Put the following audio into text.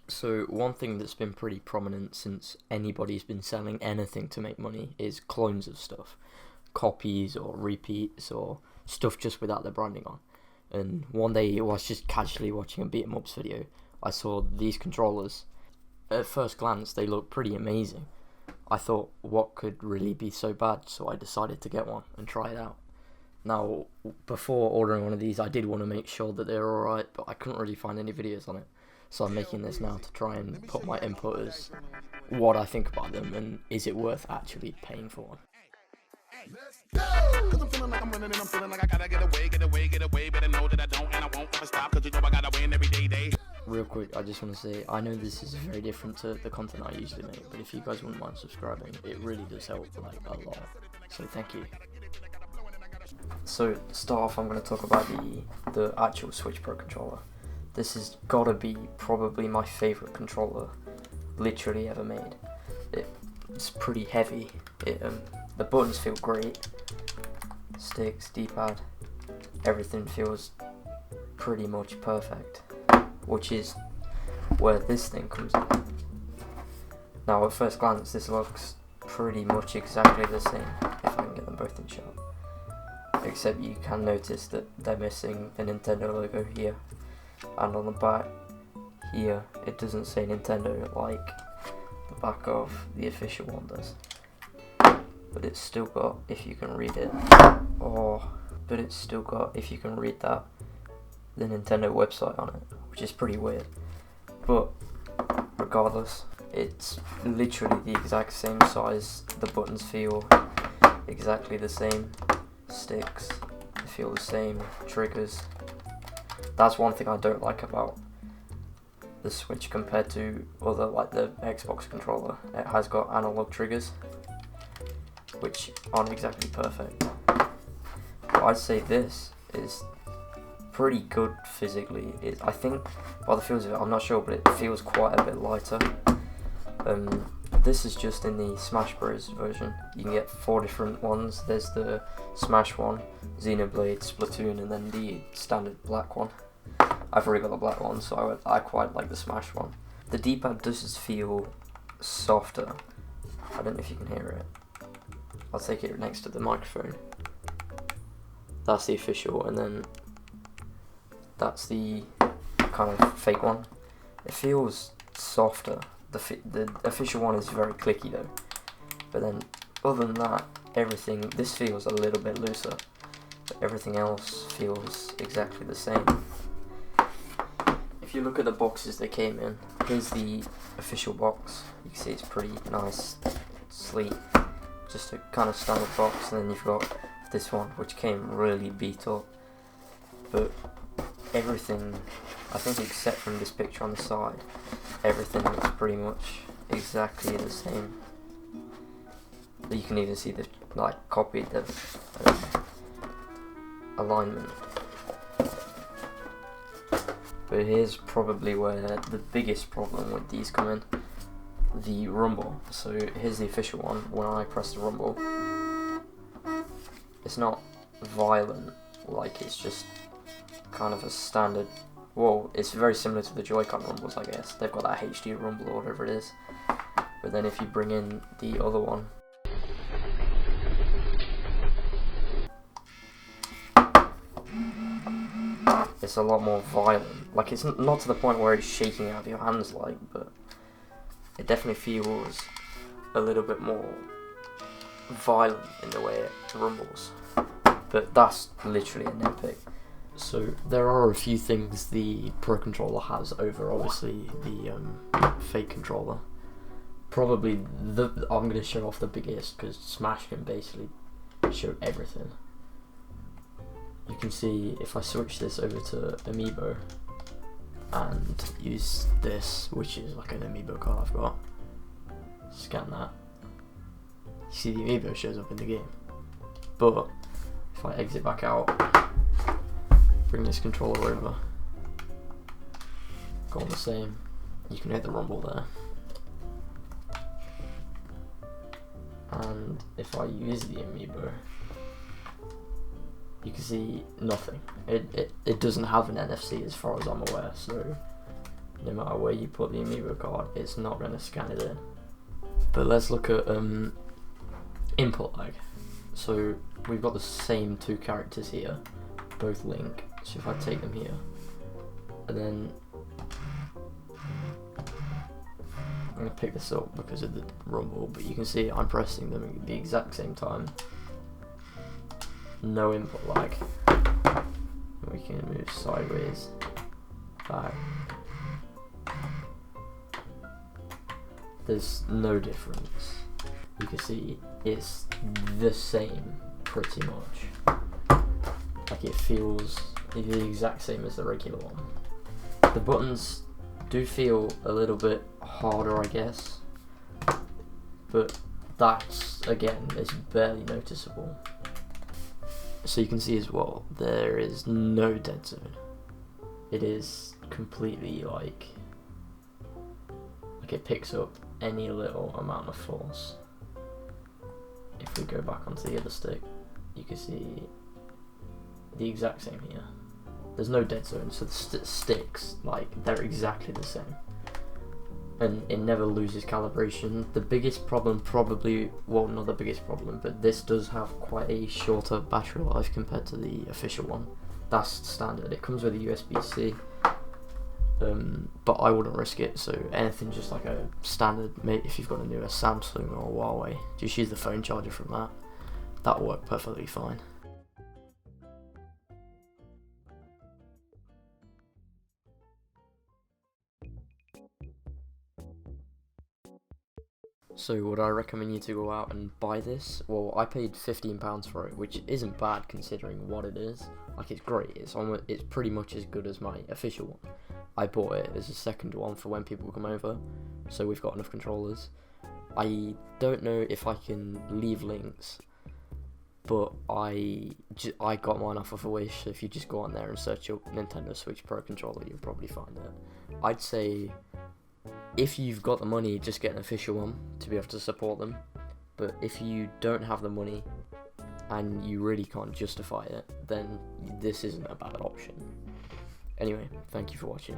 So one thing that's been pretty prominent since anybody's been selling anything to make money is clones of stuff, copies or repeats or stuff just without their branding on. And one day I was just casually watching a beat 'em ups video. I saw these controllers. At first glance, they looked pretty amazing. I thought, what could really be so bad? So I decided to get one and try it out. Now, before ordering one of these, I did want to make sure that they were alright, but I couldn't really find any videos on it. So I'm making this now to try and put my input as what I think about them and is it worth actually paying for one. Cause I'm feeling like I'm running and I'm feeling like I gotta get away, better know that I don't and I won't ever stop, cause you know I gotta win every day. Real quick, I just want to say, I know this is very different to the content I usually make, but if you guys wouldn't mind subscribing, it really does help, like, a lot. So thank you. So to start off, I'm going to talk about the actual Switchboard Controller. This has got to be probably my favourite controller literally ever made. It's pretty heavy. The buttons feel great. Sticks, D-pad, everything feels pretty much perfect, which is where this thing comes in. Now at first glance this looks pretty much exactly the same, if I can get them both in shot. Except you can notice that they're missing the Nintendo logo here, and on the back here it doesn't say Nintendo like the back of the official one does. But it's still got, if you can read it, the Nintendo website on it, which is pretty weird. But regardless, it's literally the exact same size. The buttons feel exactly the same. Sticks feel the same. Triggers. That's one thing I don't like about the Switch compared to other, like the Xbox controller. It has got analog triggers, which aren't exactly perfect. But I'd say this is pretty good physically. I think, by the feels of it, I'm not sure, but it feels quite a bit lighter. This is just in the Smash Bros version. You can get 4 different ones. There's the Smash one, Xenoblade, Splatoon, and then the standard black one. I've already got the black one, so I quite like the Smash one. The D-pad does feel softer. I don't know if you can hear it. I'll take it next to the microphone. That's the official, and then that's the kind of fake one. It feels softer. The official one is very clicky though. But then, other than that, this feels a little bit looser. But everything else feels exactly the same. If you look at the boxes they came in, here's the official box. You can see it's pretty nice, sleek. Just a kind of standard box, and then you've got this one which came really beat up, but everything, I think except from this picture on the side, everything looks pretty much exactly the same. You can even see the copied the alignment. But here's probably where the biggest problem with these come in. The rumble. So here's the official one. When I press the rumble, it's not violent, like it's just kind of a standard. Well, it's very similar to the Joy-Con rumbles, I guess. They've got that HD rumble or whatever it is. But then if you bring in the other one, it's a lot more violent. Like, it's not to the point where it's shaking out of your hands, like, but it definitely feels a little bit more violent in the way it rumbles. But that's literally a nitpick. So there are a few things the Pro Controller has over, obviously, the fake controller. Probably I'm going to show off the biggest, because Smash can basically show everything. You can see if I switch this over to Amiibo and use this, which is like an Amiibo card I've got, scan that, you see the Amiibo shows up in the game. But if I exit back out, bring this controller over, go on the same, you can hear the rumble there. And if I use the Amiibo, you can see nothing. It doesn't have an NFC as far as I'm aware, so no matter where you put the amiibo card, it's not going to scan it in. But let's look at input lag. So we've got the same two characters here, both Link. So if I take them here, and then I'm going to pick this up because of the rumble, but you can see I'm pressing them at the exact same time. No input lag. We can move sideways, back. There's no difference. You can see it's the same pretty much. Like it feels the exact same as the regular one. The buttons do feel a little bit harder, I guess, but that's, again, it's barely noticeable. So you can see as well, there is no dead zone. It is completely like it picks up any little amount of force. If we go back onto the other stick, you can see the exact same here. There's no dead zone, so the sticks, like, they're exactly the same. And it never loses calibration. The biggest problem probably, well, not the biggest problem, but this does have quite a shorter battery life compared to the official one. That's standard. It comes with a USB-C, but I wouldn't risk it, so anything just like a standard, maybe if you've got a newer Samsung or Huawei, just use the phone charger from that. That'll work perfectly fine. So would I recommend you to go out and buy this? Well, I paid £15 for it, which isn't bad considering what it is. Like, it's great. It's pretty much as good as my official one. I bought it as a second one for when people come over, so we've got enough controllers. I don't know if I can leave links, but I got mine off of a Wish, so if you just go on there and search your Nintendo Switch Pro Controller, you'll probably find it. I'd say, if you've got the money, just get an official one to be able to support them. But if you don't have the money and you really can't justify it, then this isn't a bad option. Anyway, thank you for watching.